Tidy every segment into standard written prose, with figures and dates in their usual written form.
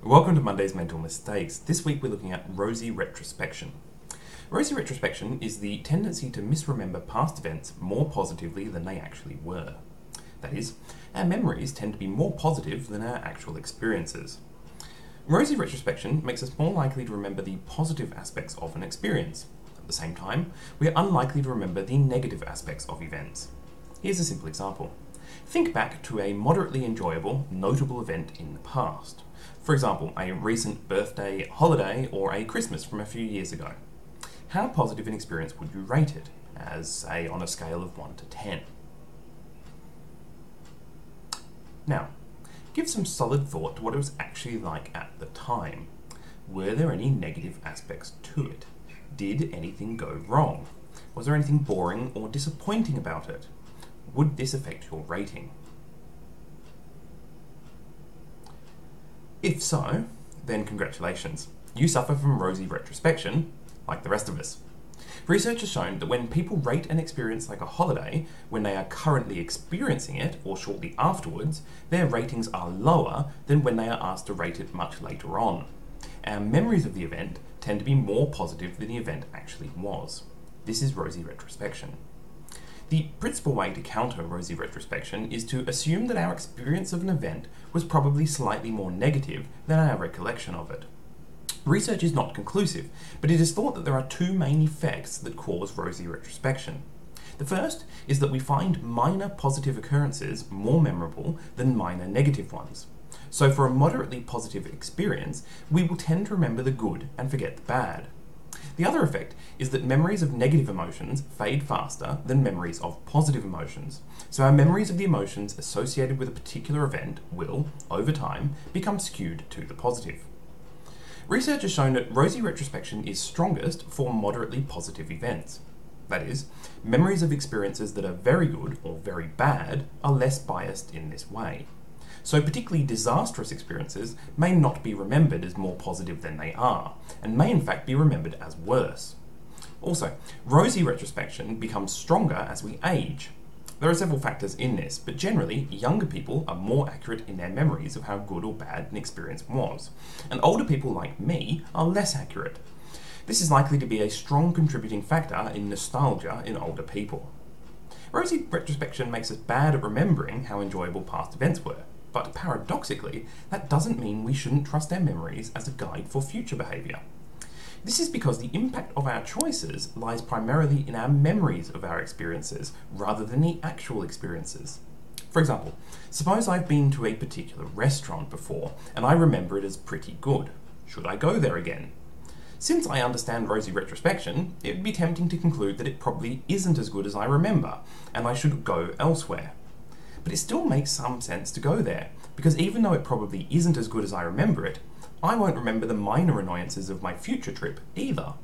Welcome to Monday's Mental Mistakes. This week we're looking at Rosy Retrospection. Rosy Retrospection is the tendency to misremember past events more positively than they actually were. That is, our memories tend to be more positive than our actual experiences. Rosy Retrospection makes us more likely to remember the positive aspects of an experience. At the same time, we are unlikely to remember the negative aspects of events. Here's a simple example. Think back to a moderately enjoyable, notable event in the past. For example, a recent birthday, holiday, or a Christmas from a few years ago. How positive an experience would you rate it, as, say, on a scale of 1 to 10? Now, give some solid thought to what it was actually like at the time. Were there any negative aspects to it? Did anything go wrong? Was there anything boring or disappointing about it? Would this affect your rating? If so, then congratulations. You suffer from rosy retrospection, like the rest of us. Research has shown that when people rate an experience like a holiday, when they are currently experiencing it or shortly afterwards, their ratings are lower than when they are asked to rate it much later on. Our memories of the event tend to be more positive than the event actually was. This is rosy retrospection. The principal way to counter rosy retrospection is to assume that our experience of an event was probably slightly more negative than our recollection of it. Research is not conclusive, but it is thought that there are two main effects that cause rosy retrospection. The first is that we find minor positive occurrences more memorable than minor negative ones. So for a moderately positive experience, we will tend to remember the good and forget the bad. The other effect is that memories of negative emotions fade faster than memories of positive emotions. So our memories of the emotions associated with a particular event will, over time, become skewed to the positive. Research has shown that rosy retrospection is strongest for moderately positive events. That is, memories of experiences that are very good or very bad are less biased in this way. So particularly disastrous experiences may not be remembered as more positive than they are, and may in fact be remembered as worse. Also, rosy retrospection becomes stronger as we age. There are several factors in this, but generally, younger people are more accurate in their memories of how good or bad an experience was, and older people like me are less accurate. This is likely to be a strong contributing factor in nostalgia in older people. Rosy retrospection makes us bad at remembering how enjoyable past events were. But paradoxically, that doesn't mean we shouldn't trust our memories as a guide for future behaviour. This is because the impact of our choices lies primarily in our memories of our experiences rather than the actual experiences. For example, suppose I've been to a particular restaurant before and I remember it as pretty good. Should I go there again? Since I understand rosy retrospection, it would be tempting to conclude that it probably isn't as good as I remember and I should go elsewhere. But it still makes some sense to go there, because even though it probably isn't as good as I remember it, I won't remember the minor annoyances of my future trip either.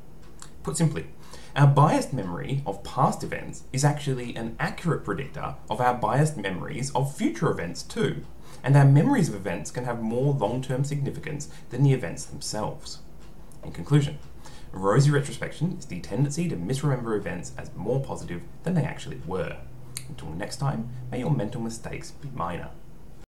Put simply, our biased memory of past events is actually an accurate predictor of our biased memories of future events too, and our memories of events can have more long-term significance than the events themselves. In conclusion, rosy retrospection is the tendency to misremember events as more positive than they actually were. Until next time, may your mental mistakes be minor.